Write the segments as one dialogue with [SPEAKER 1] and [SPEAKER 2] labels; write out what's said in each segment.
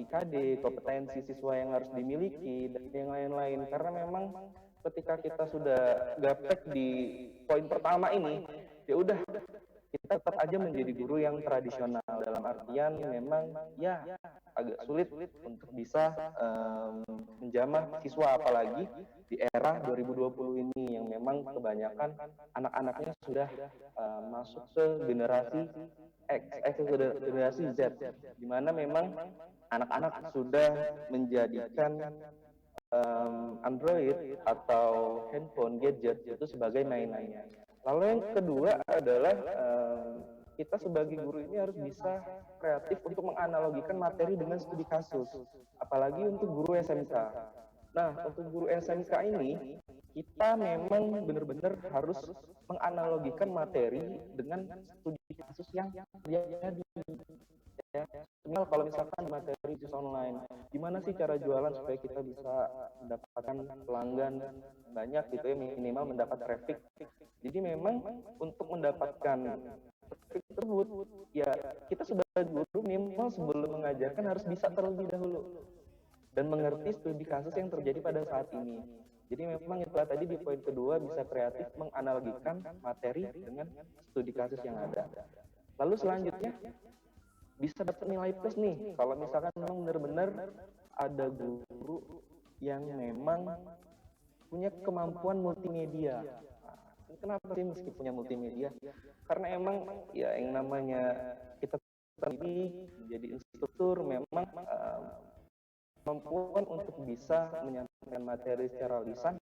[SPEAKER 1] IKD, kompetensi siswa yang harus dimiliki, dan yang lain-lain. Karena memang ketika kita sudah gaptek di poin pertama ini, ya udah kita tetap aja menjadi guru yang tradisional, dalam artian memang ya agak sulit untuk bisa menjamah siswa, apalagi di era 2020 ini yang memang kebanyakan anak-anaknya sudah masuk ke generasi X, generasi Z, di mana memang anak-anak sudah menjadikan Android atau handphone gadget itu sebagai mainan. Lalu yang kedua adalah kita sebagai guru ini harus bisa kreatif untuk menganalogikan materi dengan studi kasus, apalagi untuk guru SMK. Nah, untuk guru SMK ini, kita memang benar-benar harus menganalogikan materi dengan studi kasus yang terjadi. Ya, misal kalau misalkan materi bisnis online, gimana sih cara jualan supaya kita bisa mendapatkan pelanggan banyak gitu ya, minimal mendapat traffic. Jadi memang untuk mendapatkan traffic tersebut, ya kita sebagai guru minimal sebelum mengajarkan harus bisa terlebih dahulu dan mengerti studi kasus yang terjadi pada saat ini. Jadi memang itulah tadi di poin kedua, bisa kreatif menganalogikan materi dengan studi kasus yang ada. Lalu selanjutnya bisa dapat nilai plus nih kalau misalkan memang benar-benar ada guru yang memang punya kemampuan multimedia. Nah, kenapa sih meski punya multimedia? Karena emang ya yang namanya kita tadi menjadi instruktur memang kemampuan untuk bisa menyampaikan materi secara lisan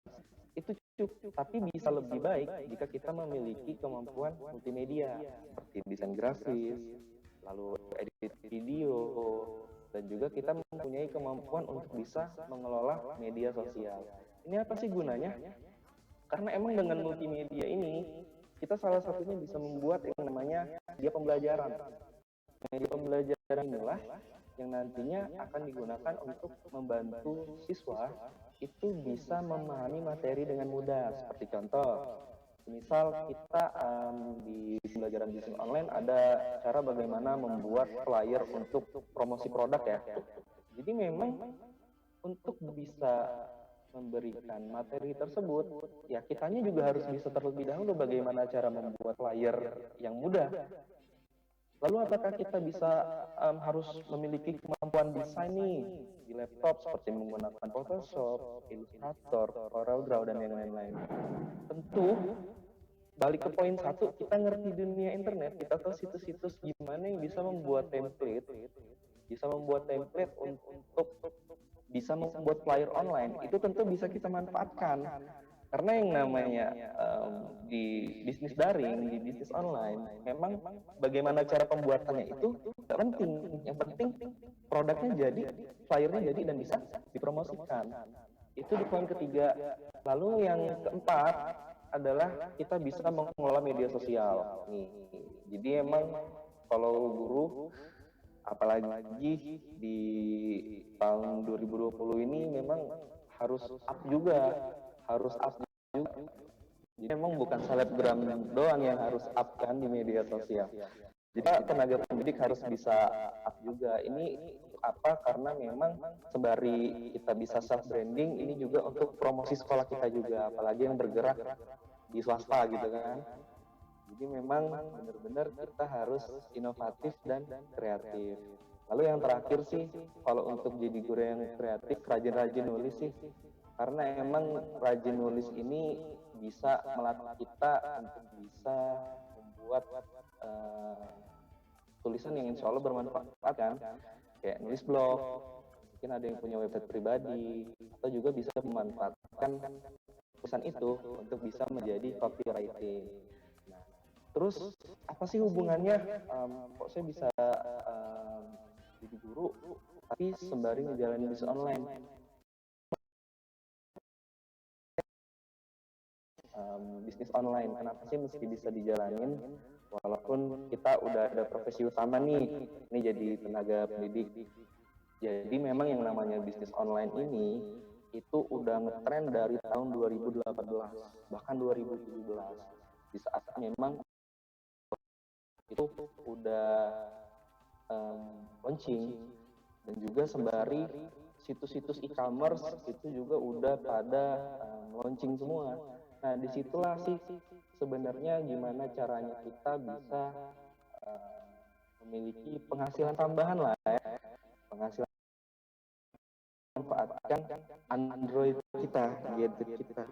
[SPEAKER 1] itu cukup, tapi bisa lebih baik jika kita memiliki kemampuan multimedia seperti desain grafis, lalu edit video, dan juga kita mempunyai kemampuan untuk bisa mengelola media sosial. Ini apa sih gunanya? Karena emang dengan multimedia ini, kita salah satunya bisa membuat yang namanya media pembelajaran. Media pembelajaran inilah yang nantinya akan digunakan untuk membantu siswa itu bisa memahami materi dengan mudah. Seperti contoh, misal kita di pembelajaran bisnis online ada cara bagaimana membuat flyer untuk promosi produk ya. Jadi memang untuk bisa memberikan materi tersebut, ya kitanya juga harus bisa terlebih dahulu bagaimana cara membuat flyer yang mudah. Lalu apakah kita bisa harus memiliki kemampuan desain nih di laptop seperti menggunakan Photoshop, Illustrator, CorelDRAW, dan yang lain-lain? Tentu balik ke poin satu, kita ngerti dunia internet, kita tahu situs-situs gimana yang bisa membuat template, untuk bisa membuat flyer online, itu tentu bisa kita manfaatkan. Karena yang namanya di bisnis daring, di bisnis online, memang bagaimana cara pembuatannya itu tidak penting. Yang penting produknya jadi, flyernya jadi dan bisa dipromosikan. Itu di poin ketiga. Lalu yang keempat adalah kita bisa mengelola media sosial. Nih, jadi emang kalau guru, apalagi di tahun 2020 ini memang harus up juga, Jadi memang bukan selebgram doang yang harus up kan di media sosial. Jadi tenaga pendidik harus bisa up juga. Ini apa? Karena memang sembari kita bisa self branding, ini juga untuk promosi sekolah kita juga, apalagi yang bergerak di swasta gitu kan. Jadi memang benar-benar kita harus inovatif dan kreatif. Lalu yang terakhir sih, kalau untuk jadi guru yang kreatif, rajin-rajin nulis sih. Karena emang rajin nulis ini bisa melatih kita untuk bisa membuat tulisan yang insya Allah bermanfaat kan. Kayak nulis blog, mungkin ada yang punya website pribadi, atau juga bisa memanfaatkan tulisan itu untuk bisa menjadi copywriting. Terus apa sih hubungannya kok saya bisa jadi guru tapi sembari menjalani bisnis online? Bisnis online, kenapa sih mesti bisa dijalanin walaupun kita udah ada profesi utama nih, ini jadi tenaga pendidik. Jadi memang yang namanya bisnis online ini itu udah ngetren dari tahun 2018 bahkan 2017, di saat memang itu udah launching. Dan juga sembari situs-situs e-commerce itu juga udah pada launching semua. Nah, disitulah sih sebenarnya gimana caranya kita bisa memiliki penghasilan tambahan lah ya. Penghasilan manfaatkan Android kita, gadget kita.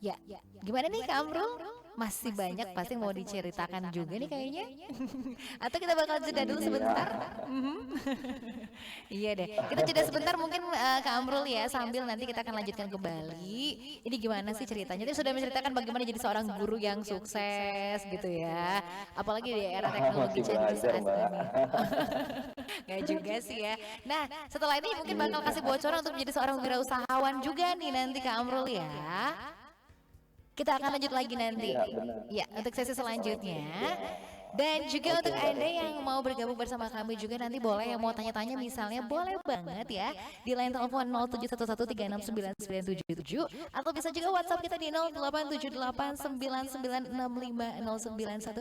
[SPEAKER 2] Ya, gimana nih Kak Amrul? Masih banyak pasti mau diceritakan juga nih kayaknya. Atau kita bakal jeda dulu sebentar? Iya deh, kita jeda sebentar mungkin Kak Amrul ya, sambil nanti kita akan lanjutkan kembali. Ini gimana sih ceritanya? Tadi sudah menceritakan bagaimana jadi seorang guru yang sukses gitu ya. Apalagi di era teknologi canggih saat ini. Gak juga sih ya. Nah, setelah ini mungkin bakal kasih bocoran untuk menjadi seorang wirausahawan juga nih nanti Kak Amrul ya. Kita akan lanjut lagi nanti. Ya, untuk sesi selanjutnya. Dan juga untuk Anda yang mau bergabung bersama kami juga nanti boleh yang mau tanya-tanya misalnya boleh banget ya di line telepon 0711369977 atau bisa juga WhatsApp kita di 087899650916.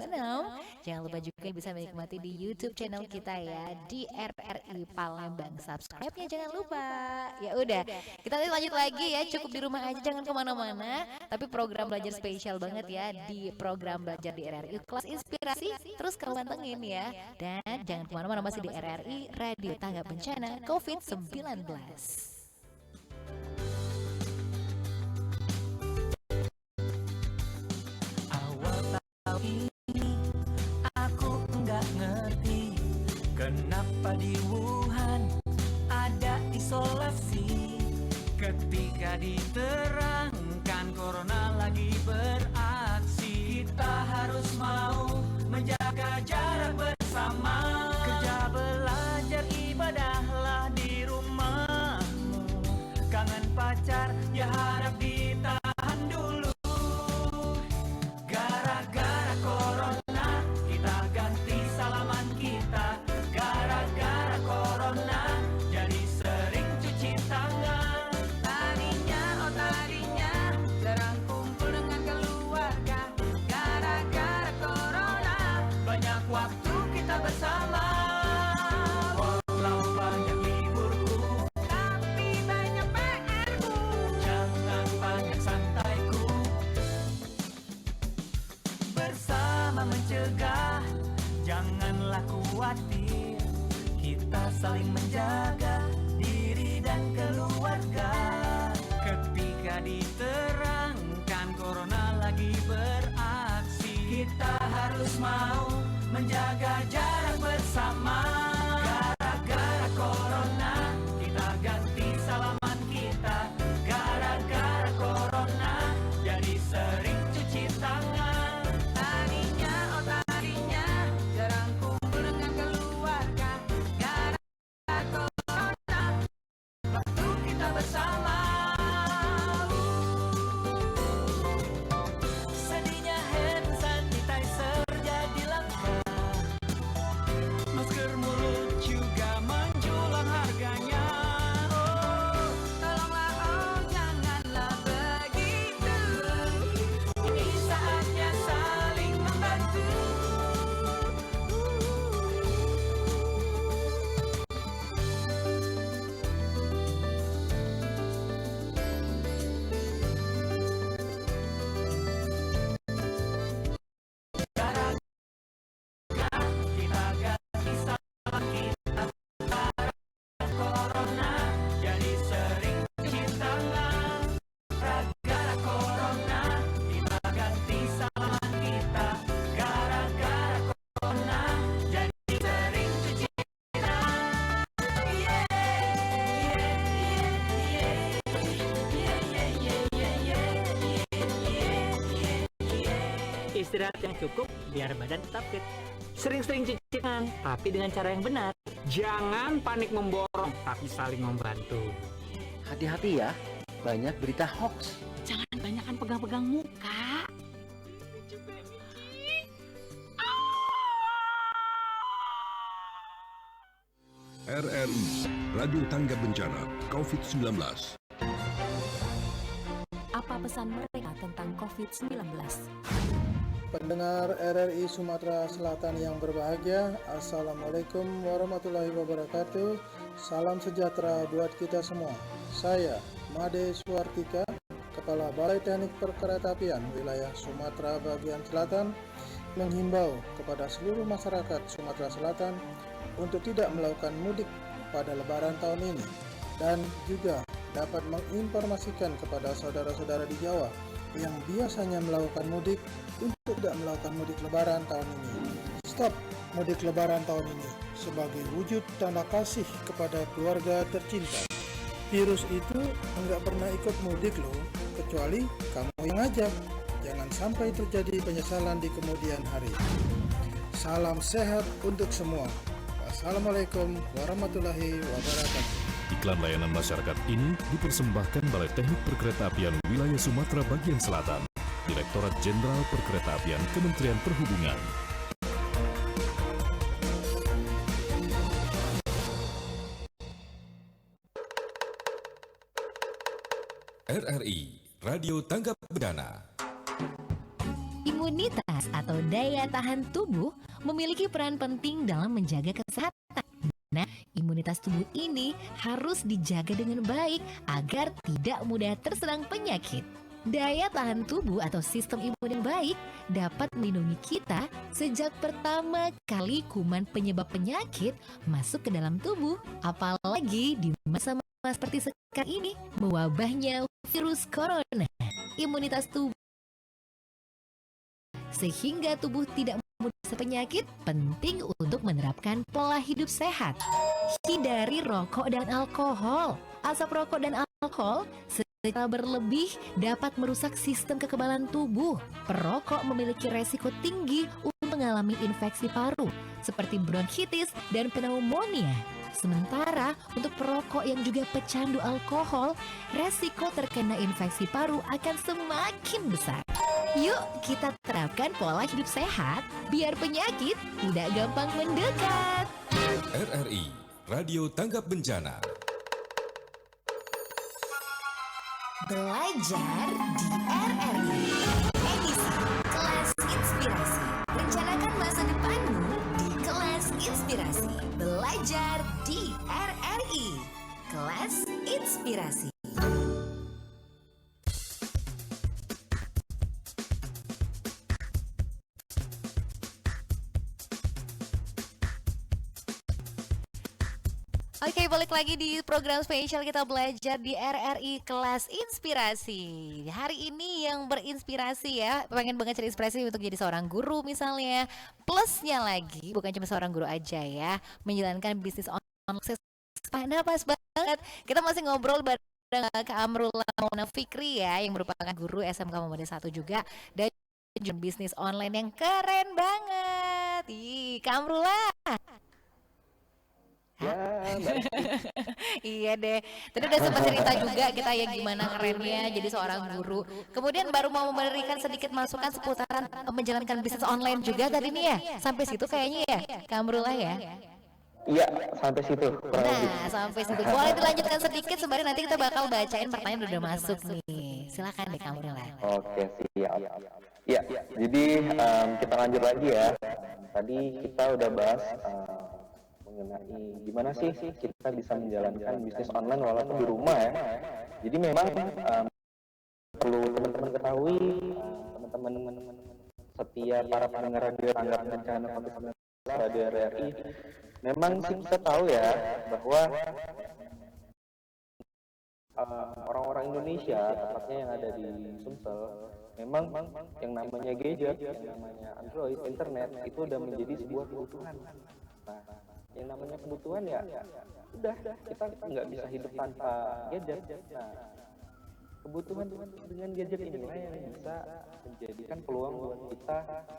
[SPEAKER 2] Jangan lupa juga bisa menikmati di YouTube channel kita ya di RRI Palembang. Subscribe-nya jangan lupa. Ya udah, kita nanti lanjut lagi ya. Cukup di rumah aja, jangan kemana-mana. Tapi program belajar spesial banget ya di program belajar di RRI Kelas Inspirasi. Terus kau pantengin ya. Dan jangan kemana-mana, masih di RRI Radio Tangga Bencana COVID-19.
[SPEAKER 3] Awal tahun ini aku nggak ngerti kenapa di Wuhan ada isolasi. Ketika diterangkan corona lagi beraksi, kita harus mau menjaga jarak bersama. Kerja belajar ibadahlah di rumahmu. Kangen pacar ya harap ditahan dulu. Gara-gara corona kita ganti salaman kita. Gara-gara corona jadi sering cuci tangan. Tadinya jarang kumpul dengan keluarga. Gara-gara corona banyak waktu kita bersama. Walau banyak liburku, tapi banyak PR-ku. Jangan banyak santaiku. Bersama mencegah, janganlah khawatir. Kita saling menjaga diri dan keluarga. Ketika diterangkan corona lagi beraksi, kita harus mau menjaga jarak bersama. Gara-gara corona kita ganti salaman kita. Gara-gara corona jadi sering cuci tangan. Tadinya jarang kumpul dengan keluarga. Gara-gara corona waktu kita bersama. Sedihnya hand sanitizer jadi langka. Masker mulut juga menjulang harganya. Oh, tolonglah, oh janganlah begitu. Ini saatnya saling membantu. Kita ganti salaman kita. Corona jadi sering cuci tangan. Gara-gara corona kita ganti salaman kita. Gara-gara corona jadi sering cuci tangan.
[SPEAKER 4] Istirahat yang cukup biar badan tetap fit. Sering-sering cuci tangan, tapi dengan cara yang benar. Jangan panik memborong, tapi saling membantu.
[SPEAKER 5] Hati-hati ya, banyak berita hoax.
[SPEAKER 6] Jangan banyakkan pegang-pegang muka.
[SPEAKER 7] RRI Radio Tangga Bencana COVID-19.
[SPEAKER 6] pesan mereka tentang COVID-19.
[SPEAKER 7] Pendengar RRI Sumatera Selatan yang berbahagia, Assalamualaikum warahmatullahi wabarakatuh. Salam sejahtera buat kita semua. Saya, Made Suartika, Kepala Balai Teknik Perkeretaapian Wilayah Sumatera Bagian Selatan, menghimbau kepada seluruh masyarakat Sumatera Selatan untuk tidak melakukan mudik pada Lebaran tahun ini, dan juga dapat menginformasikan kepada saudara-saudara di Jawa yang biasanya melakukan mudik untuk tidak melakukan mudik Lebaran tahun ini. Stop mudik Lebaran tahun ini sebagai wujud tanda kasih kepada keluarga tercinta. Virus itu enggak pernah ikut mudik loh, kecuali kamu yang ngajak. Jangan sampai terjadi penyesalan di kemudian hari. Salam sehat untuk semua. Wassalamualaikum warahmatullahi wabarakatuh.
[SPEAKER 8] Iklan layanan masyarakat ini dipersembahkan Balai Teknik Perkeretaapian Wilayah Sumatera Bagian Selatan, Direktorat Jenderal Perkeretaapian Kementerian Perhubungan.
[SPEAKER 9] RRI Radio Tanggap Bencana.
[SPEAKER 10] Imunitas atau daya tahan tubuh memiliki peran penting dalam menjaga kesehatan. Nah, imunitas tubuh ini harus dijaga dengan baik agar tidak mudah terserang penyakit. Daya tahan tubuh atau sistem imun yang baik dapat melindungi kita sejak pertama kali kuman penyebab penyakit masuk ke dalam tubuh. Apalagi di masa-masa seperti sekarang ini, mewabahnya virus corona. Imunitas tubuh sehingga tubuh tidak mudah penyakit, penting untuk menerapkan pola hidup sehat. Hindari rokok dan alkohol. Asap rokok dan alkohol secara berlebih dapat merusak sistem kekebalan tubuh. Perokok memiliki resiko tinggi untuk mengalami infeksi paru seperti bronkitis dan pneumonia. Sementara untuk perokok yang juga pecandu alkohol, resiko terkena infeksi paru akan semakin besar. Yuk kita terapkan pola hidup sehat biar penyakit tidak gampang mendekat.
[SPEAKER 9] RRI Radio Tanggap Bencana.
[SPEAKER 10] Belajar di RRI. Edisi Kelas Inspirasi. Rencanakan masa depanmu di Kelas Inspirasi. Belajar di RRI. Kelas Inspirasi.
[SPEAKER 2] Oke, balik lagi di program spesial kita belajar di RRI Kelas Inspirasi. Hari ini yang berinspirasi ya, pengen banget cari inspirasi untuk jadi seorang guru misalnya. Plusnya lagi, bukan cuma seorang guru aja ya, menjalankan bisnis online. Nah, pas banget, kita masih ngobrol bareng Kak Amrullah Mauna Fikri ya, yang merupakan guru SMK Muhammadiyah 1 juga, dan bisnis online yang keren banget. Kak Amrullah.
[SPEAKER 1] Ya,
[SPEAKER 2] Iya deh. Tadi udah sempat cerita juga kita ya gimana kerennya jadi seorang guru. Kemudian baru mau memberikan sedikit masukan seputaran menjalankan bisnis online juga tadi nih ya. Sampai situ kayaknya ya, Kak Amrullah ya.
[SPEAKER 1] iya sampai situ.
[SPEAKER 2] Nah, sampai situ. Boleh dilanjutkan sedikit sembari nanti kita bakal bacain pertanyaan udah masuk nih. Silakan deh Kak Amrullah.
[SPEAKER 1] Oke, siap. Ya, jadi kita lanjut lagi ya. Tadi kita udah bahas mengenai gimana sih kita bisa menjalankan bisnis online walaupun di rumah ya. Jadi memang perlu teman-teman ketahui, teman-teman setia para pendengar radio Tanggap Bencana COVID-19 Radio RRI, memang sih kita tahu ya bahwa orang-orang Indonesia, tepatnya yang ada di Sumsel, memang yang namanya gadget, yang namanya Android, internet itu udah menjadi sebuah kebutuhan. Nah, yang namanya kebutuhan ya udah kita nggak bisa hidup tanpa gadget. Nah, kebutuhan dengan gadget inilah yang bisa menjadikan peluang buat kita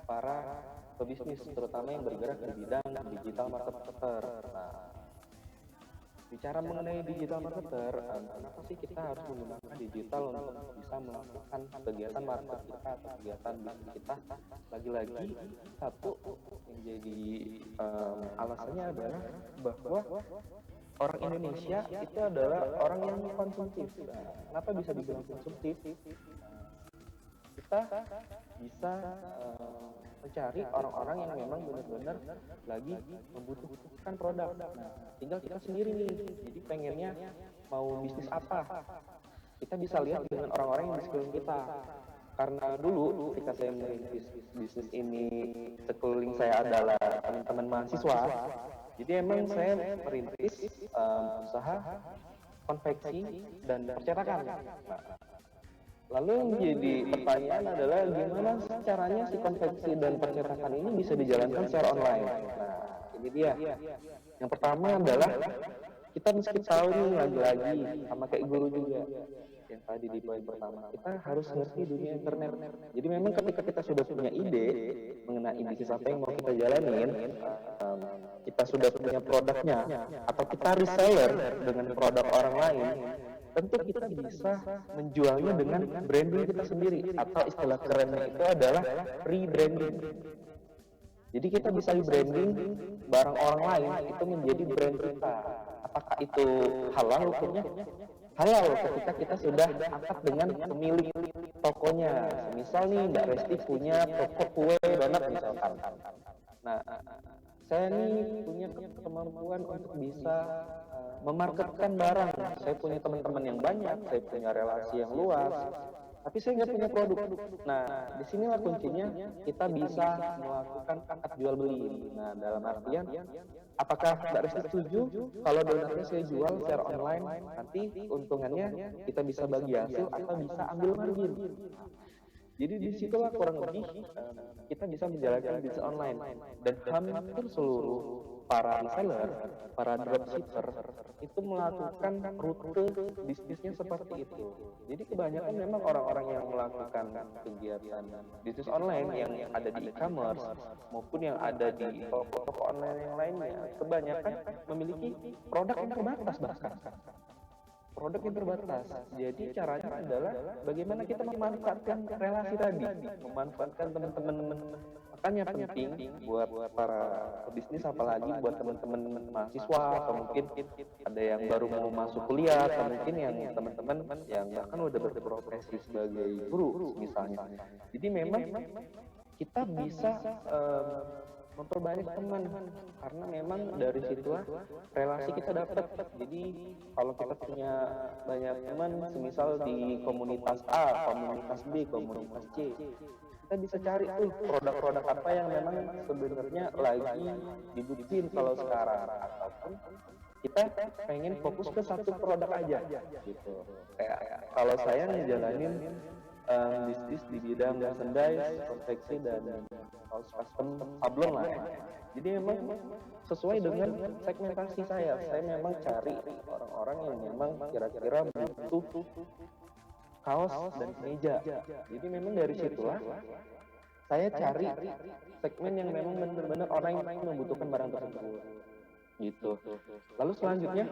[SPEAKER 1] para pebisnis, terutama yang bergerak di bidang digital marketer. Nah, bicara mengenai digital marketer, kenapa sih kita harus menggunakan digital untuk bisa melakukan kegiatan market kita atau kegiatan bisnis kita? Lagi-lagi satu yang jadi alasannya adalah bahwa orang Indonesia itu adalah orang yang konsumtif. Nah, kenapa bisa dibilang konsumtif? kita bisa mencari orang-orang yang memang benar-benar lagi membutuhkan produk. Nah, tinggal kita sendiri nih, jadi pengennya mau bisnis apa, kita bisa lihat dengan orang-orang yang di sekeliling kita. Karena dulu ketika saya merintis bisnis ini, sekeliling saya adalah teman-teman mahasiswa, jadi emang saya merintis usaha konveksi dan percetakan. Nah, lalu yang menjadi pertanyaan adalah gimana caranya si konveksi dan percetakan ini bisa dijalankan secara online. Nah, ini dia. Yang pertama adalah kita mesti tahu nih lagi-lagi sama kayak guru juga yang tadi di poin pertama, kita harus ngerti dunia internet. Jadi memang ketika kita sudah punya ide mengenai bisnis apa yang mau kita jalanin, kita sudah punya produknya atau kita reseller dengan produk orang lain, tentu kita bisa menjualnya dengan branding kita sendiri, atau istilah kerennya itu adalah rebranding. Jadi kita bisa branding barang orang lain itu menjadi brand kita. Apakah itu halal hukumnya? Halal ketika kita sudah akrab dengan pemilik tokonya. Misal nih Mbak Resti punya toko kue donat misalkan. Nah, saya nih punya kemampuan untuk bisa memarketkan barang. Saya punya teman-teman yang banyak, saya punya relasi yang luas, tapi saya nggak punya produk. Nah, disinilah kuncinya kita bisa melakukan akad jual beli. Nah, dalam artian, apakah Mbak Resti setuju kalau donatnya saya jual secara online, nanti keuntungannya kita bisa bagi hasil atau bisa ambil margin. Jadi disitulah kurang lebih kita bisa menjalankan bisnis online, dan hampir seluruh para reseller, para dropshipper itu melakukan rute bisnisnya seperti itu. Jadi kebanyakan memang orang-orang yang melakukan kegiatan bisnis online yang ada di e-commerce maupun yang ada di toko online yang lainnya, kebanyakan memiliki produk yang terbatas bahkan. Produk yang terbatas. Jadi caranya adalah bagaimana kita memanfaatkan relasi tadi, memanfaatkan teman-teman. Makanya penting buat para pebisnis, apalagi buat teman-teman mahasiswa, atau mungkin ada yang baru mau masuk kuliah, atau mungkin yang teman-teman yang bahkan udah berprofesi sebagai guru misalnya. Jadi memang kita bisa memperbanyak teman, karena memang dari situlah relasi kita dapat. Jadi kalau kita punya banyak teman, semisal di komunitas A, komunitas B, komunitas C, kita bisa cari tuh produk-produk apa yang memang sebenarnya lagi dibutuhin kalau sekarang, ataupun kita pengen fokus ke satu produk aja gitu. Kayak kalau saya ngejalanin bisnis di bidang merchandise, konveksi, dan kaos custom sablon lah ya. Jadi memang sesuai dengan segmentasi saya memang cari orang-orang yang memang kira-kira butuh kaos dan kemeja. Jadi memang dari situlah saya cari segmen yang memang benar-benar orang yang membutuhkan barang tersebut gitu. Lalu selanjutnya,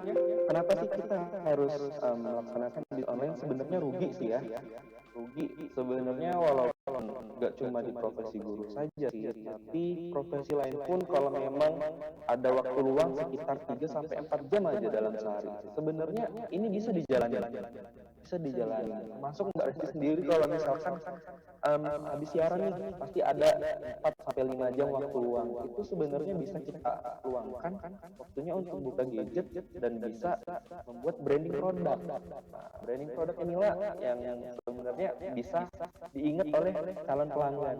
[SPEAKER 1] kenapa sih kita harus melaksanakan bisnis online? Sebenarnya rugi sih ya. Rugi sebenarnya, walaupun nggak cuma di profesi guru saja sih, tapi profesi lain pun kalau memang ada waktu luang sekitar 3-4 jam aja dalam sehari, sebenarnya ini bisa dijalani. Masuk Mbak Resti sendiri kalau misalkan habis siaran nih pasti ada 4-5 jam waktu luang, itu sebenarnya bisa kita luangkan waktunya untuk buka gadget dan bisa membuat branding produk. Nah, branding produk inilah yang sebenarnya bisa diingat oleh calon pelanggan.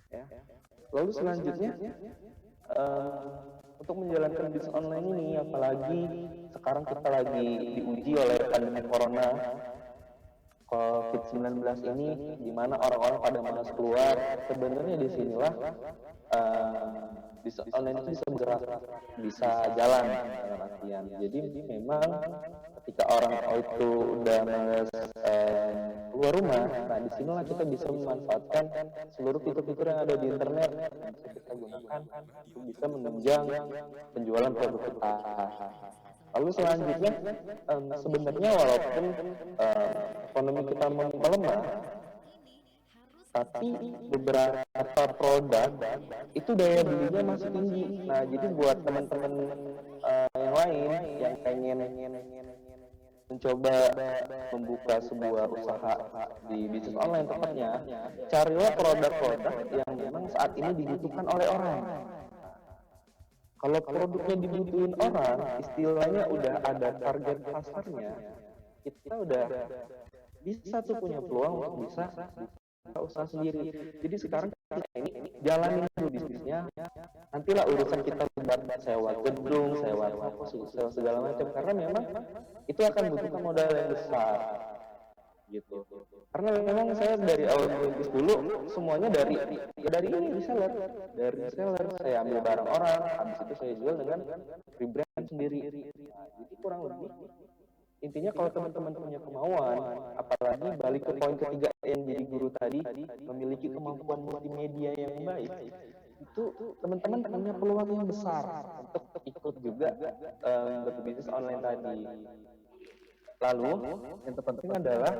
[SPEAKER 1] Ya. Lalu selanjutnya, untuk menjalankan bisnis online ini, apalagi sekarang kita lagi diuji oleh pandemi corona COVID-19 ini, di mana orang-orang pada malas keluar, sebenarnya di sinilah bisnis online itu bisa bergerak, bisa jalan dalam artian. Jadi memang ketika orang itu udah malas keluar rumah, nah disinilah kita bisa memanfaatkan seluruh fitur-fitur yang ada di internet yang bisa kita gunakan untuk bisa menunjang penjualan produk kita. Lalu selanjutnya, sebenarnya walaupun ekonomi kita melemah, tapi beberapa produk itu daya belinya masih tinggi. Nah, jadi buat teman-teman yang lain yang pengen mencoba membuka sebuah usaha di bisnis online tepatnya, carilah produk-produk yang memang saat ini dibutuhkan oleh orang. Kalau produknya dibutuhin orang, istilahnya udah ada target pasarnya, kita udah bisa tuh punya peluang untuk bisa buka usaha sendiri. Jadi sekarang kita ini jalanin dulu bisnisnya, nantilah urusan kita sewa gedung, sewa toko, sewa segala macam, karena memang itu akan butuhkan modal yang besar gitu. Karena memang saya dari awal merintis dulu semuanya dari ini reseller, dari reseller saya ambil barang orang, habis itu saya jual dengan rebrand sendiri. Nah, jadi kurang lebih intinya kalau teman-teman punya kemauan, apalagi balik ke poin ketiga yang jadi guru tadi, memiliki kemampuan multimedia yang baik, itu teman-teman punya peluang yang besar untuk ikut juga berbisnis online tadi. Lalu yang terpenting adalah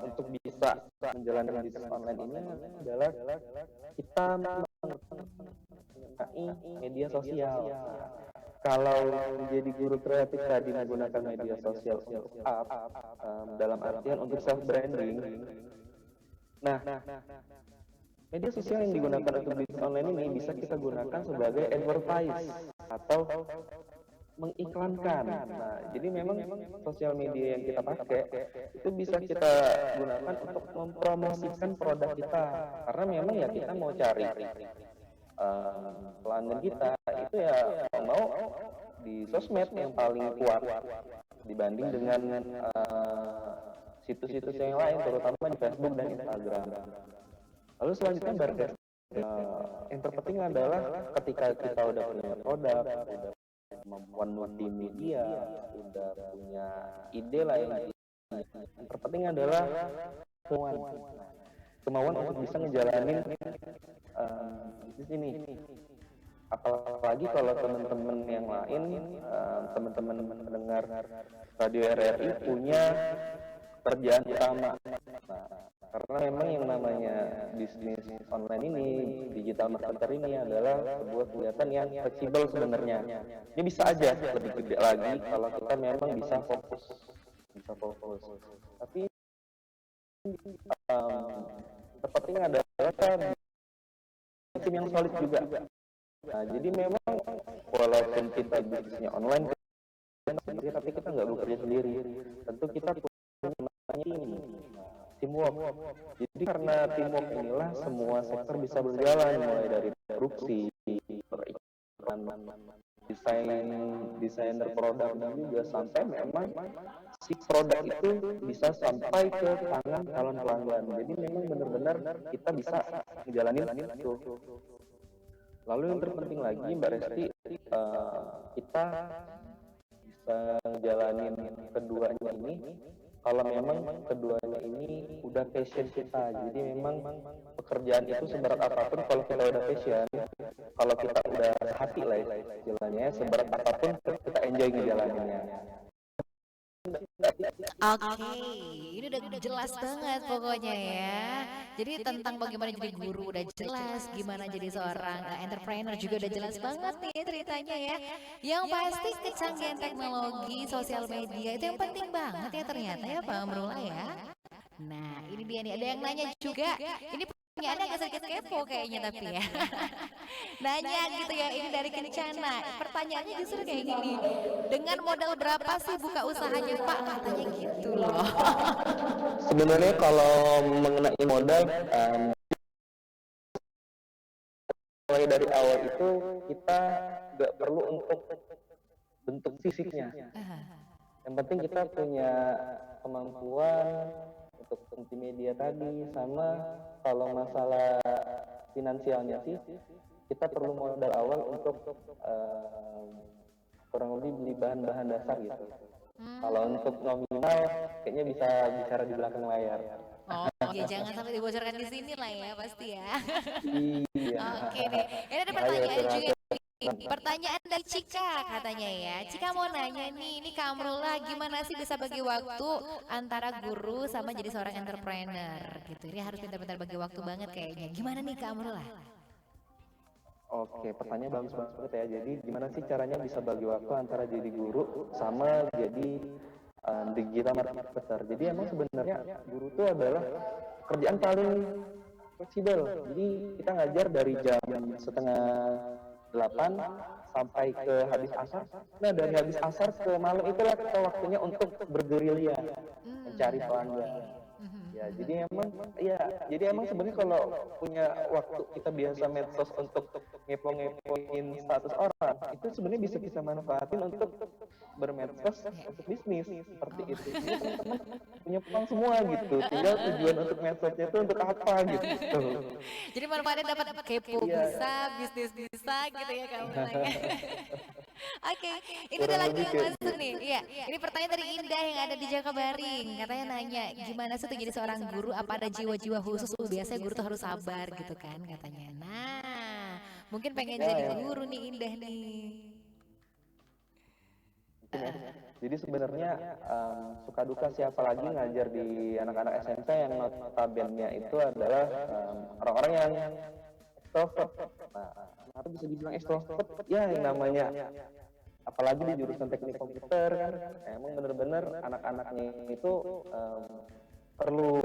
[SPEAKER 1] untuk bisa menjalankan bisnis online ini adalah kita mengenai media sosial. Kalau menjadi guru kreatif tadi menggunakan media sosial untuk dalam artian untuk self branding. Nah, media sosial yang digunakan untuk bisnis online ini bisa kita gunakan sebagai advertise atau mengiklankan. Nah, jadi memang sosial media yang kita pakai itu bisa kita gunakan untuk mempromosikan produk kita. Karena memang ya kita mau cari pelanggan kita itu ya mau di sosmed yang paling kuat dibanding dengan situs-situs yang lain, terutama di Facebook dan Instagram. Lalu selanjutnya yang terpenting adalah ketika kita udah punya produk, udah kemampuan multimedia, udah punya ide lah yang terpenting adalah kemauan untuk bisa ngejalanin bisnis ini. Apalagi kalau teman-teman yang lain, teman-teman mendengar Radio RRI punya kerjaan utama. Nah, karena memang yang namanya bisnis online ini, digital marketer ini adalah sebuah kegiatan yang fleksibel sebenarnya. Ini bisa aja lebih gede lagi kalau kita memang bisa fokus. Tapi terpenting adalah tim yang solid juga. Nah, jadi memang walaupun kita bisnisnya online, tapi kita nggak bekerja sendiri. Tentu kita punya teamwork. Jadi karena teamwork inilah semua sektor bisa berjalan, mulai dari produksi, periklanan, desainer produk, dan juga sampai memang si produk itu bisa sampai ke tangan calon pelanggan. Jadi memang benar-benar kita bisa menjalani itu. Lalu yang terpenting lagi Mbak Resti, kita bisa jalanin keduanya ini kalau memang keduanya ini udah passion kita. Jadi memang pekerjaan itu seberat apapun kalau kita udah passion, kalau kita udah hati lah istilahnya, seberat apapun kita enjoy ngejalaninnya.
[SPEAKER 2] Oke, ini udah jelas banget pokoknya ya. Jadi tentang bagaimana jadi guru udah jelas, gimana jadi seorang entrepreneur juga udah jelas banget nih ceritanya ya. Yang pasti kecanggihan teknologi sosial media itu yang penting banget ya ternyata ya Pak Amrullah ya. Nah ini dia nih, ada yang nanya juga, ini pertanyaannya agak sedikit kepo kayaknya tapi ya. Nanya gitu ya, ini dari Kencana. Pertanyaannya justru kayak gini, dengan modal berapa sih buka usahanya Pak? Katanya gitu loh.
[SPEAKER 1] Sebenarnya kalau mengenai modal, mulai dari awal itu kita nggak perlu untuk bentuk fisiknya. Yang penting kita punya kemampuan untuk multimedia tadi, sama kalau masalah finansialnya sih kita perlu modal awal untuk kurang lebih beli bahan-bahan dasar gitu. Kalau untuk nominal kayaknya bisa bicara di belakang layar.
[SPEAKER 2] Oh ya jangan sampai dibocorkan di sini lah ya pasti ya.
[SPEAKER 1] Iya.
[SPEAKER 2] Oke deh, ini ada pertanyaan juga. Pertanyaan dari Cika katanya ya. Cika mau nanya nih, ini Kak Amrullah gimana sih bisa bagi waktu antara guru sama jadi seorang entrepreneur gitu. Ini harus pintar-pintar bagi waktu banget kayaknya. Gimana nih Kak Amrullah?
[SPEAKER 1] Oke, pertanyaan bagus banget ya. Jadi gimana sih caranya bisa bagi waktu antara jadi guru sama jadi digital marketer. Jadi emang sebenarnya guru itu adalah kerjaan paling fleksibel. Jadi kita ngajar dari jam setengah 8 sampai ke habis asar. Nah dari habis asar ke malam itulah kita waktunya untuk bergerilya mencari pelanggan. Ya, jadi emang sebenarnya kalau punya waktu kita biasa medsos untuk ngepo-ngepoin status orang, itu sebenarnya bisa kita manfaatin untuk bermedsos untuk bisnis seperti itu. Jadi teman-teman punya peluang semua gitu. Tinggal tujuan untuk medsosnya itu untuk apa gitu.
[SPEAKER 2] Jadi manfaatnya dapat kepo bisa, bisnis bisa gitu ya kamu bilangnya. Oke, ini ada lagi yang masuk nih. Iya, ini pertanyaan dari Indah yang ada di Jakabaring. Katanya nanya, gimana sih tuh jadi seorang guru? Apa ada jiwa-jiwa khusus? Biasanya guru tuh harus sabar gitu kan katanya. Nah, mungkin pengen jadi guru nih Indah nih.
[SPEAKER 1] Jadi sebenarnya suka duka siapa lagi ngajar di anak-anak SMP yang notabene itu adalah orang-orang yang extrovert. Nah, kenapa bisa dibilang extrovert? Ya yang namanya apalagi di jurusan teknik komputer kan, emang bener-bener anak-anaknya itu perlu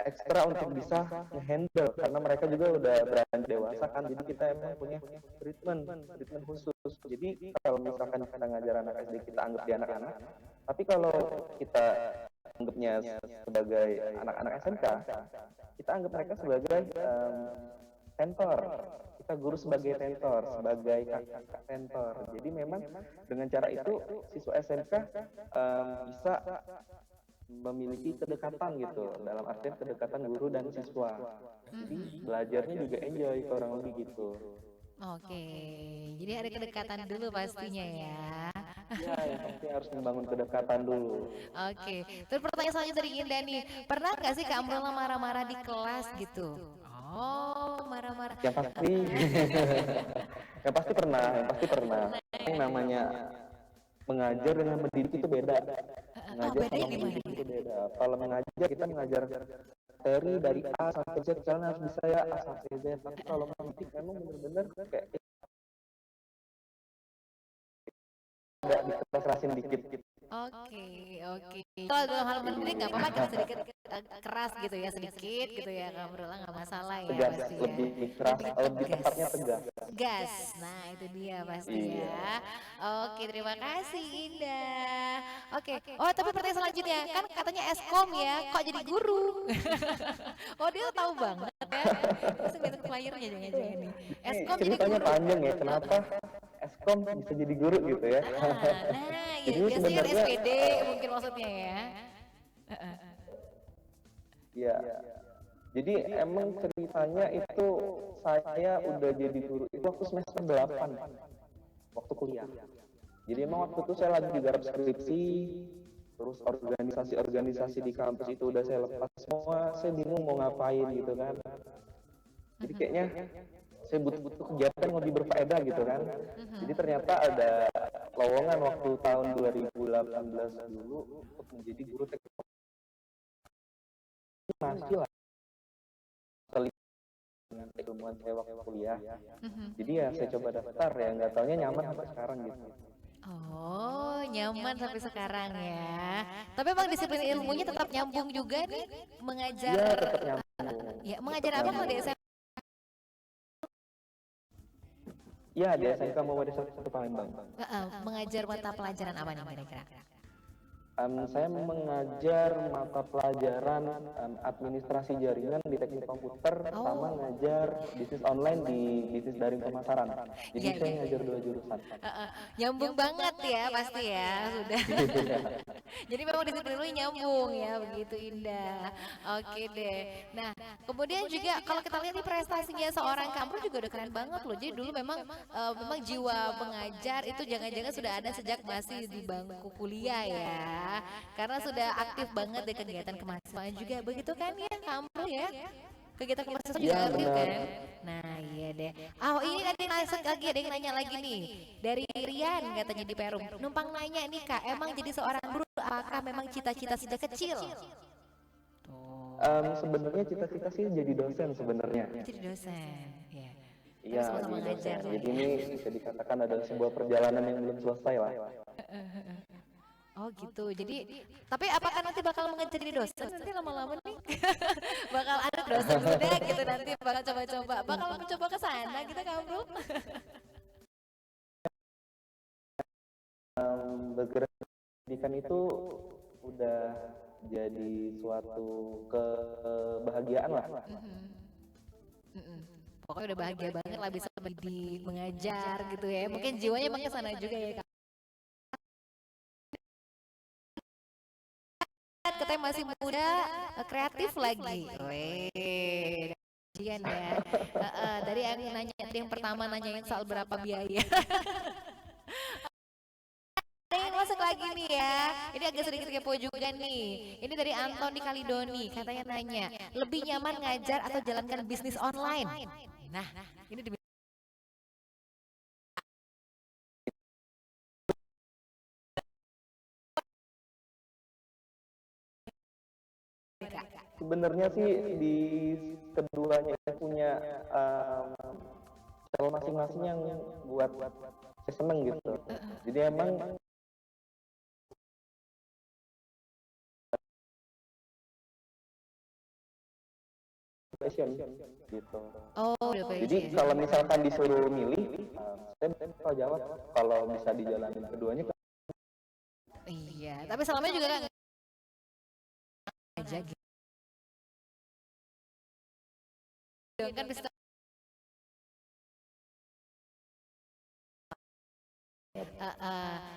[SPEAKER 1] ekstra untuk bisa nge-handle karena mereka juga udah beranjak dewasa kan, jadi kita emang punya treatment khusus. Jadi kalau misalkan kita ngajar anak SD kita anggap dia anak-anak, tapi kalau kita anggapnya sebagai anak-anak SMK, kita anggap mereka sebagai mentor. Kita guru sebagai mentor, sebagai kakak mentor. Jadi memang dengan cara itu siswa SMK bisa memiliki kedekatan gitu, dalam artian kedekatan guru dan siswa. Jadi belajarnya juga enjoy kurang lebih gitu.
[SPEAKER 2] Oke, jadi ada kedekatan dulu pastinya ya.
[SPEAKER 1] Ya, yang penting harus membangun kedekatan dulu.
[SPEAKER 2] Oke, terus pertanyaan selanjutnya dari Indah nih, pernah nggak sih Kak Amrullah marah-marah di kelas gitu? Oh, marah-marah.
[SPEAKER 1] Yang pasti, yang pasti pernah. Yang namanya mengajar dengan mendidik itu beda. Mengajar sama mendidik itu beda. Kalau mengajar kita mengajar materi dari A sampai Z, kalian harus bisa ya A sampai Z. Tapi kalau mendidik memang benar-benar kayak agak dikerasin dikit.
[SPEAKER 2] Oke. Kalau dalam hal mendidik nggak apa-apa, kita sedikit keras gitu ya, sedikit gitu ya, Kak Amrullah nggak masalah ya.
[SPEAKER 1] Tegas,
[SPEAKER 2] pasti
[SPEAKER 1] lebih keras, lebih tepatnya tegas.
[SPEAKER 2] Gas, nah itu dia pasti ya. Oke, terima kasih Indah. Oke, oh tapi pertanyaan selanjutnya, kan katanya Eskom ya, kok jadi guru? Oh dia tahu banget ya, langsung lihat flyernya jangan-jangan nih. Eskom jadi
[SPEAKER 1] ceritanya
[SPEAKER 2] guru.
[SPEAKER 1] panjang ya, kenapa Eskom bisa jadi guru gitu ya.
[SPEAKER 2] Nah, ya
[SPEAKER 1] Jadi
[SPEAKER 2] biasanya kan
[SPEAKER 1] sebenarnya
[SPEAKER 2] SPD mungkin maksudnya ya.
[SPEAKER 1] Iya. Jadi emang ceritanya itu saya udah jadi guru itu waktu semester 8 waktu kuliah. Jadi emang waktu itu saya lagi garap skripsi, terus organisasi-organisasi di kampus itu udah saya lepas semua, saya bingung mau ngapain gitu kan. Jadi kayaknya saya butuh kegiatan yang lebih berfaedah gitu kan. Jadi ternyata ada lowongan waktu tahun 2018 dulu untuk menjadi guru teknik. Masih lah dengan ilmuwan saya waktu kuliah. Jadi ya saya coba daftar ya, nggak taunya nyaman sampai sekarang gitu.
[SPEAKER 2] Oh, nyaman sampai sekarang ya. Tapi emang disiplin ilmunya tetap nyambung juga nih mengajar.
[SPEAKER 1] Iya, tetap nyambung.
[SPEAKER 2] Ya, mengajar apa kalau di SMA?
[SPEAKER 1] Iya, di SMK Muhammadiyah 1 Palembang.
[SPEAKER 2] Mengajar mata pelajaran apa nih kira-kira?
[SPEAKER 1] Saya mengajar mata pelajaran administrasi jaringan di teknik komputer, sama ngajar bisnis online di bisnis daring pemasaran. Jadi saya ngajar dua jurusan.
[SPEAKER 2] Nyambung banget ya pasti ya sudah. Jadi memang disiplin lu nyambung ya, begitu Indah. Oke deh. Nah kemudian juga kalau kita lihat nih prestasinya seorang Kak Amrul juga udah keren banget loh. Jadi dulu memang jiwa mengajar itu jangan-jangan sudah ada sejak masih di bangku kuliah ya. Karena sudah aktif banget di kegiatan kemahasiswaan juga, begitu kan ya Kak Amrul ya? Kegiatan kemahasiswaan juga aktif kan? Nah iya deh. Oh ini nanti lagi ada yang nanya lagi nih dari Rian katanya di Perum. Numpang nanya nih Kak, emang jadi seorang guru apakah memang cita-cita sejak kecil?
[SPEAKER 1] Sebenarnya cita-cita sih jadi dosen sebenarnya.
[SPEAKER 2] Jadi dosen, ya.
[SPEAKER 1] Iya,
[SPEAKER 2] Sama-sama ngajar.
[SPEAKER 1] jadi ini bisa dikatakan adalah sebuah perjalanan yang belum selesai lah.
[SPEAKER 2] Oh gitu. Jadi, tapi apakah nanti bakal mengejar jadi dosen nanti lama-lama nih? Bakal ada dosen muda gitu nanti bakal coba-coba, bakal mencoba ke sana gitu Kak Amrul?
[SPEAKER 1] Bergerak di pendidikan itu udah jadi suatu kebahagiaan lah.
[SPEAKER 2] Mm-mm. Pokoknya udah bahagia banget lah bisa mendidik, mengajar gitu ya. Mungkin jiwanya emang ke sana juga ya Kak. Katanya masih muda, kreatif lagi. Weh, ujian ya. Tadi yang nanya, tadi yang pertama nanyain soal berapa biaya. Ada yang masuk lagi nih ya. Ini agak sedikit kepo juga nih. Ini dari Anton di Kalidoni. Katanya nanya, lebih nyaman ngajar atau jalankan bisnis online? Nah, ini di
[SPEAKER 1] Sebenarnya sih di keduanya punya cara masing-masing yang buat saya seneng gitu. Jadi emang passion gitu.
[SPEAKER 2] Oh, udah
[SPEAKER 1] Jadi
[SPEAKER 2] passion.
[SPEAKER 1] kalau misalkan disuruh milih, saya bakal jawab kalau bisa dijalanin keduanya.
[SPEAKER 2] Iya, tapi selama juga kan aja gitu. Kan bisa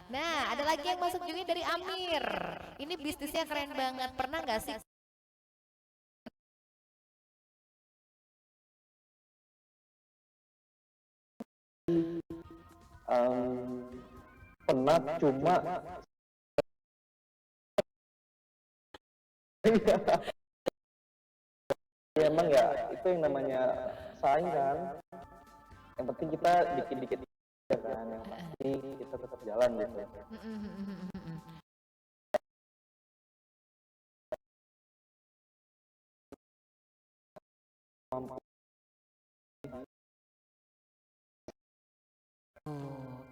[SPEAKER 2] Nah, ada lagi yang masuk juga dari Amir. Ini bisnisnya keren banget. Pernah nggak sih
[SPEAKER 1] Pernah cuma ya emang ya itu yang namanya saing kan. Yang penting kita dikit-dikit ya kan, yang pasti kita tetap jalan gitu.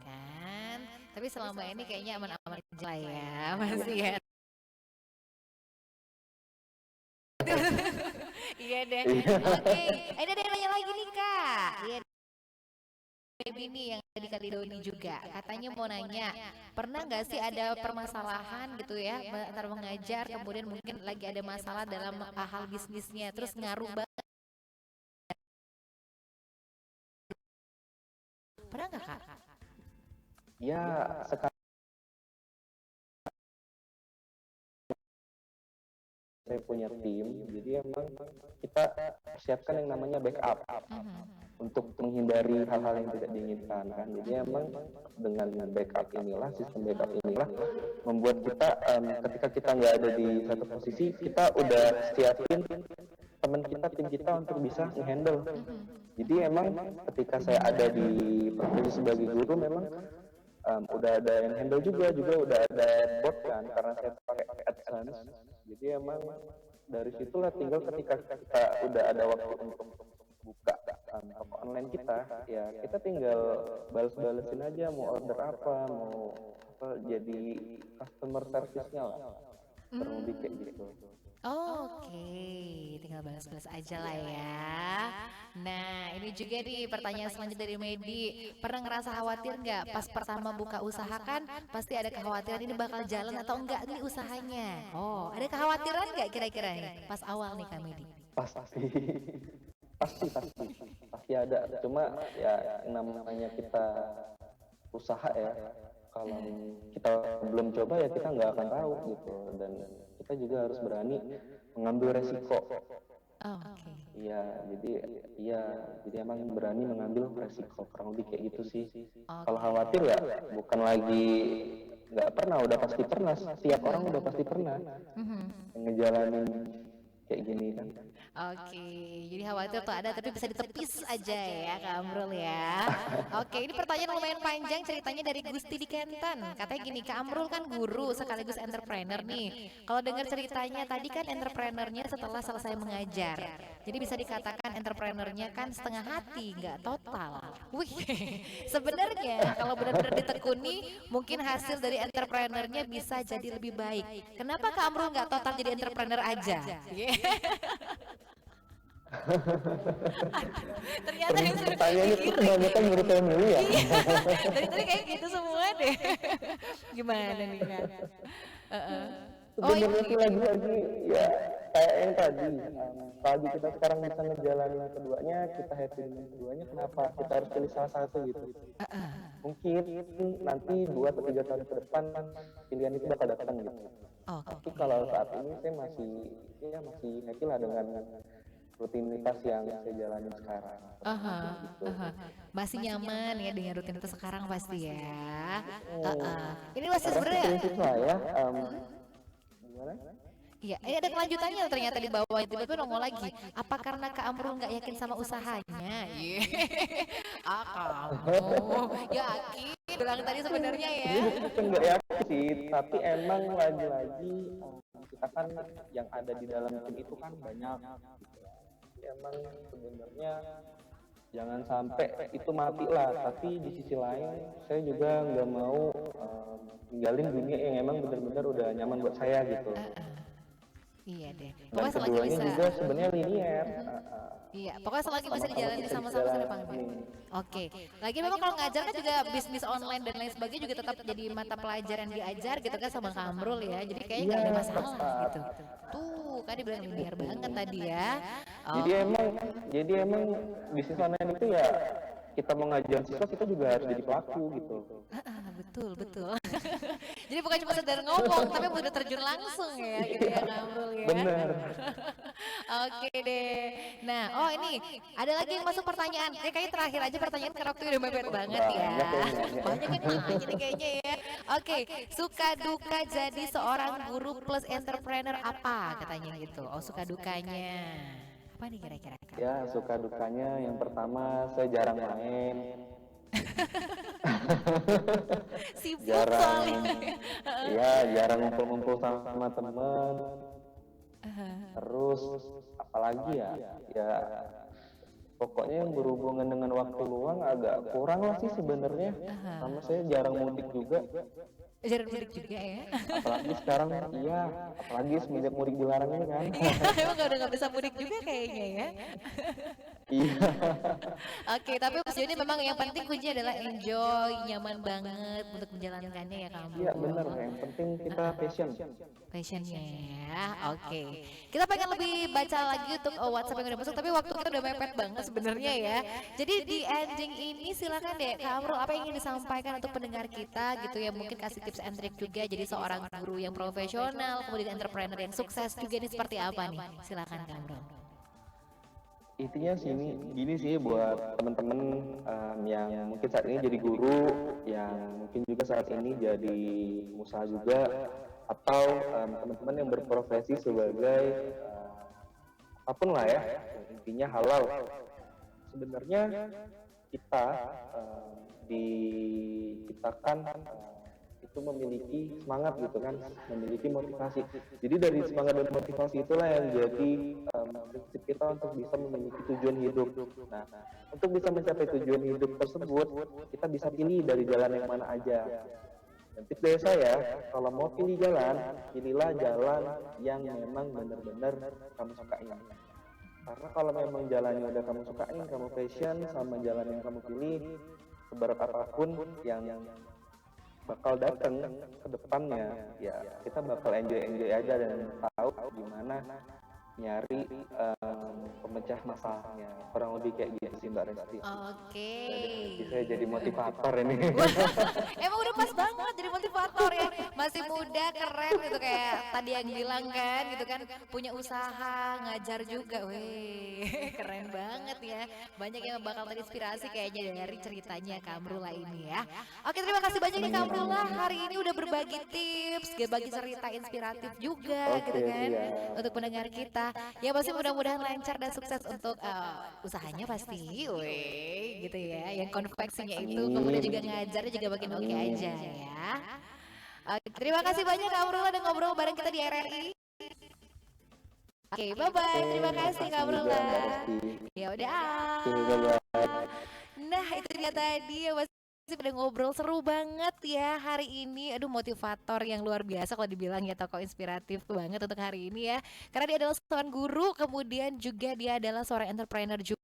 [SPEAKER 2] kan? Tapi selama ini kayaknya aman-aman aja lah ya, masih ya. Iya deh. Oke. Ini ada yang nanya lagi nih Kak. Iya. Baby nih yang tadi Kalidoni juga. Katanya mau nanya, pernah nggak sih ada permasalahan gitu ya antara mengajar, kemudian mungkin lagi ada masalah dalam hal bisnisnya, terus ngaruh banget. Pernah nggak Kak?
[SPEAKER 1] Ya sekarang saya punya tim, jadi emang kita persiapkan yang namanya backup untuk menghindari hal-hal yang tidak diinginkan kan. Jadi emang dengan backup inilah, sistem backup inilah membuat kita ketika kita nggak ada di satu posisi, kita udah siapin teman kita, tim kita untuk bisa ngehandle. Jadi emang ketika saya ada di posisi sebagai guru memang udah ada yang handle juga udah ada bot kan, karena saya pakai AdSense. Jadi emang dari situlah tinggal ketika kita udah ada waktu untuk buka toko online kita, ya kita tinggal bales-balesin aja mau order apa, mau jadi customer service-nya lah, kurang lebih kayak gitu.
[SPEAKER 2] Oke, tinggal balas-balas aja lah ya. Nah, ini juga nih pertanyaan selanjutnya dari Medi. Pernah ngerasa khawatir nggak pas pertama buka usaha kan? Pasti ada kekhawatiran ini bakal jalan atau enggak nih usahanya. Oh, ada kekhawatiran nggak kira-kira nih pas awal nih Kak Medi?
[SPEAKER 1] Pasti ada. Cuma ya yang namanya kita usaha ya, kalau kita belum coba ya kita nggak akan tahu gitu, dan kita juga harus berani mengambil resiko.
[SPEAKER 2] Oke.
[SPEAKER 1] Iya, jadi emang berani mengambil resiko, kurang lebih kayak gitu sih. Kalau khawatir ya bukan lagi nggak pernah, udah pasti pernah. Setiap orang udah pasti pernah ngejalanin kayak gini kan.
[SPEAKER 2] Oke, jadi khawatir tuh ada tapi bisa ditepis aja ya Kak Amrul ya. Oke, ini pertanyaan lumayan panjang ceritanya dari Gusti di Kenten. Katanya gini, Kak Amrul kan guru sekaligus entrepreneur nih. Kalau dengar ceritanya tadi kan entrepreneurnya setelah selesai mengajar. Jadi bisa dikatakan entrepreneurnya kan setengah hati, nggak total. Wih, sebenarnya kalau benar-benar ditekuni, mungkin hasil dari entrepreneurnya bisa jadi lebih baik. Kenapa Kak Amrul nggak total jadi entrepreneur aja? Ternyata yang sudah
[SPEAKER 1] Pertanyaan itu kebanyakan menurut saya dulu ya.
[SPEAKER 2] Iya, dari tadi kayak gitu semua deh. Gimana nih Kak?
[SPEAKER 1] Sebenarnya sih lagi-lagi ya kayak yang tadi, pagi kita sekarang bisa ngejalanin yang keduanya, kita happy dengan keduanya, kenapa kita harus pilih salah satu gitu? Mungkin nanti 2 atau 3 tahun ke depan pilihan itu bakal datang gitu. Tapi kalau saat ini saya masih happy lah dengan rutinitas yang saya jalani sekarang.
[SPEAKER 2] Masih nyaman ya dengan rutinitas sekarang pasti ya. Ini masih sebenarnya.
[SPEAKER 1] Prinsip saya, gimana?
[SPEAKER 2] Iya, ini ada kelanjutannya ternyata di bawah tiba-tiba nongol lagi. Apa karena Kak Amrul nggak yakin sama usahanya? Iya. Kamu yakin? Bilang tadi sebenarnya ya.
[SPEAKER 1] Bukan nggak yakin sih, tapi emang lagi-lagi kita kan yang ada di dalam tim itu kan banyak. Emang sebenarnya jangan sampai itu mati lah, tapi di sisi lain saya juga nggak mau ninggalin dunia yang emang benar-benar udah nyaman buat saya gitu.
[SPEAKER 2] Iya deh.
[SPEAKER 1] Dan
[SPEAKER 2] Pokoknya selagi
[SPEAKER 1] keduanya
[SPEAKER 2] bisa.
[SPEAKER 1] juga sebenarnya linear.
[SPEAKER 2] Iya, pokoknya selagi bisa dijalani sama-sama ke depan. Oke. Lagi memang kalau ngajar kan juga bisnis online dan lain sebagainya juga tetap jadi mata pelajaran diajar gitu kan sama Kak Amrul ya. Jadi kayaknya nggak ada masalah gitu. Tuh, kan dibilang linear banget tadi ya.
[SPEAKER 1] Jadi emang bisnis online itu ya kita mau ngajar siswa kita juga harus jadi pelaku gitu.
[SPEAKER 2] Betul. Jadi bukan cuma sekedar ngomong, tapi udah terjun langsung ya, gitu ya Kak Amrul ya.
[SPEAKER 1] Bener.
[SPEAKER 2] Oke deh. Nah, ini ada lagi yang masuk pertanyaan. Kayaknya terakhir aja pertanyaan karena waktu udah mepet banget ya. Banyak yang nanya nih kayaknya ya. Oke, suka duka jadi seorang guru plus entrepreneur apa katanya gitu. Oh, suka dukanya. Apa nih kira-kira Kak?
[SPEAKER 1] Ya, suka dukanya yang pertama saya jarang main.
[SPEAKER 2] Sibuk
[SPEAKER 1] jarang ngumpul-ngumpul sama teman. Terus apalagi ya pokoknya yang berhubungan dengan waktu luang agak kurang lah sih sebenarnya. Sama saya jarang mudik juga.
[SPEAKER 2] Jarang mudik juga ya.
[SPEAKER 1] Apalagi sekarang apalagi semenjak mudik dilarang ini kan.
[SPEAKER 2] Emang udah nggak bisa mudik juga kayaknya ya.
[SPEAKER 1] Iya.
[SPEAKER 2] Oke, tapi Mas Joni memang yang penting kunci adalah enjoy, nyaman banget untuk menjalankannya ya kamu.
[SPEAKER 1] Iya benar, yang penting kita
[SPEAKER 2] Passionnya ya. Oke. Kita pengen lebih baca lagi untuk WhatsApp yang udah masuk, tapi waktu kita udah mepet banget sebenarnya ya. Jadi di ending ini silakan deh Kak Amrul, apa yang ingin disampaikan untuk pendengar kita gitu ya, mungkin kasih tips and trick juga jadi seorang guru yang profesional, kemudian entrepreneur yang sukses juga ini seperti apa nih? Silakan Kak Amrul.
[SPEAKER 1] Intinya gini sih buat teman-teman yang mungkin saat ini jadi guru, yang mungkin juga saat ini jadi pengusaha juga, atau teman-teman yang berprofesi sebagai apapun lah ya, intinya halal. Sebenarnya kita diciptakan itu memiliki semangat gitu kan, memiliki motivasi. Jadi dari semangat dan motivasi itulah yang jadi prinsip kita untuk bisa memiliki tujuan hidup. Nah, untuk bisa mencapai tujuan hidup tersebut, kita bisa pilih dari jalan yang mana aja. Dan tips dari saya, kalau mau pilih jalan, pilihlah jalan yang memang benar-benar kamu sukain. Karena kalau memang jalannya udah kamu sukain, kamu passion sama jalan yang kamu pilih, seberat apapun yang bakal datang ke depannya, ya kita bakal enjoy aja dan tahu gimana nyari memecah masalahnya. Kurang lebih kayak gitu sih Mbak Resti.
[SPEAKER 2] Oke.
[SPEAKER 1] Jadi saya jadi motivator ini.
[SPEAKER 2] Emang udah pas banget jadi motivator ya. Masih muda, keren gitu kayak tadi yang bilang kan gitu kan. Punya usaha, ngajar juga. Weh, keren banget ya. Banyak yang bakal terinspirasi kayaknya dari ceritanya Kak Amrullah ini ya. Oke, terima kasih banyak nih Kak Amrullah. Hari ini udah berbagi tips, bagi cerita inspiratif juga gitu kan. Untuk pendengar kita. Ya pasti mudah-mudahan lancar dan sukses untuk usahanya pasti. Weh, gitu ya. Yang konveksinya itu kemudian juga ngajarnya juga makin oke aja ya. Oke, terima kasih banyak Kak Amrullah udah ngobrol bareng kita di RRI. Oke, bye-bye. Terima kasih Kak Amrullah. Ya udah. Nah, itu dia tadi ya masih pada ngobrol seru banget ya hari ini. Aduh, motivator yang luar biasa kalau dibilang ya, tokoh inspiratif banget untuk hari ini ya. Karena dia adalah seorang guru, kemudian juga dia adalah seorang entrepreneur juga.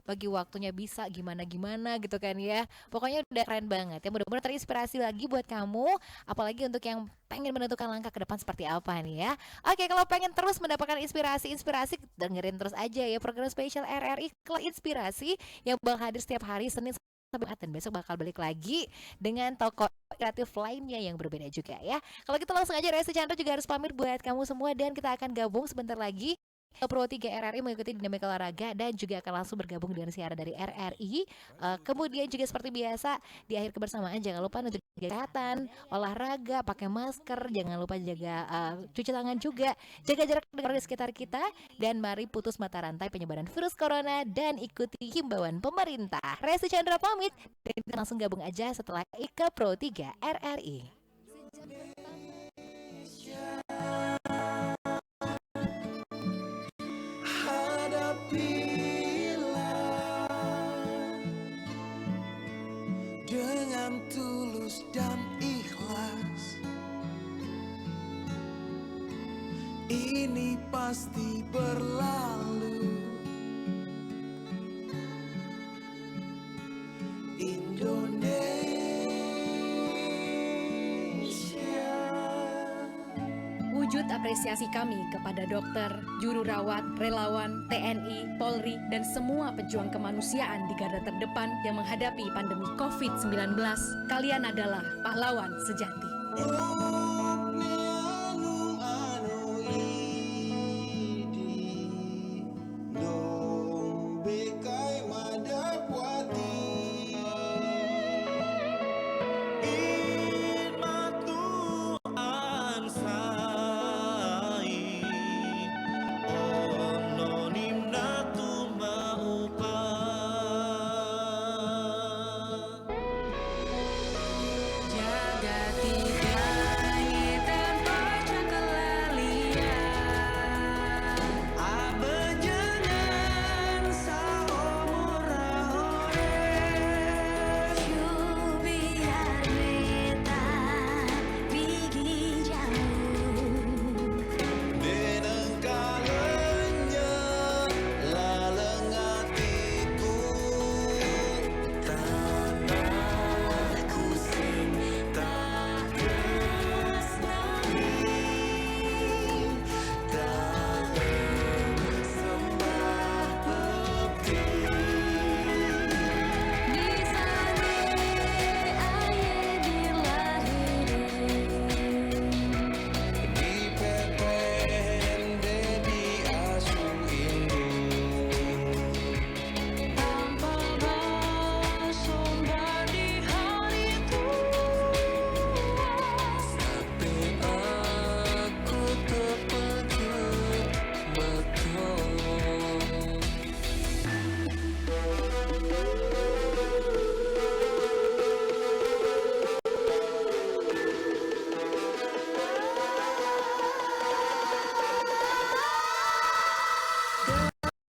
[SPEAKER 2] Bagi waktunya bisa gimana-gimana gitu kan ya. Pokoknya udah keren banget ya. Mudah-mudahan terinspirasi lagi buat kamu, apalagi untuk yang pengen menentukan langkah ke depan seperti apa nih ya. Oke, kalau pengen terus mendapatkan inspirasi, dengerin terus aja ya program spesial RRI Kelas Inspirasi yang bakal hadir setiap hari Senin sampai Jumat, dan besok bakal balik lagi dengan tokoh kreatif lainnya yang berbeda juga ya. Kalau gitu langsung aja Resti Chandra juga harus pamit buat kamu semua, dan kita akan gabung sebentar lagi Pro 3 RRI mengikuti dinamika olahraga dan juga akan langsung bergabung dengan siaran dari RRI. Kemudian juga seperti biasa di akhir kebersamaan jangan lupa untuk jaga kesehatan, olahraga, pakai masker, jangan lupa jaga cuci tangan juga, jaga jarak dengan di sekitar kita, dan mari putus mata rantai penyebaran virus corona dan ikuti himbauan pemerintah. Resti Chandra pamit, dan kita langsung gabung aja setelah Ika Pro 3 RRI.
[SPEAKER 3] Dengan tulus dan ikhlas, ini pasti berlalu. Indonesia.
[SPEAKER 6] Wujud apresiasi kami kepada dokter, juru rawat, relawan, TNI, Polri, dan semua pejuang kemanusiaan di garda terdepan yang menghadapi pandemi COVID-19. Kalian adalah pahlawan sejati.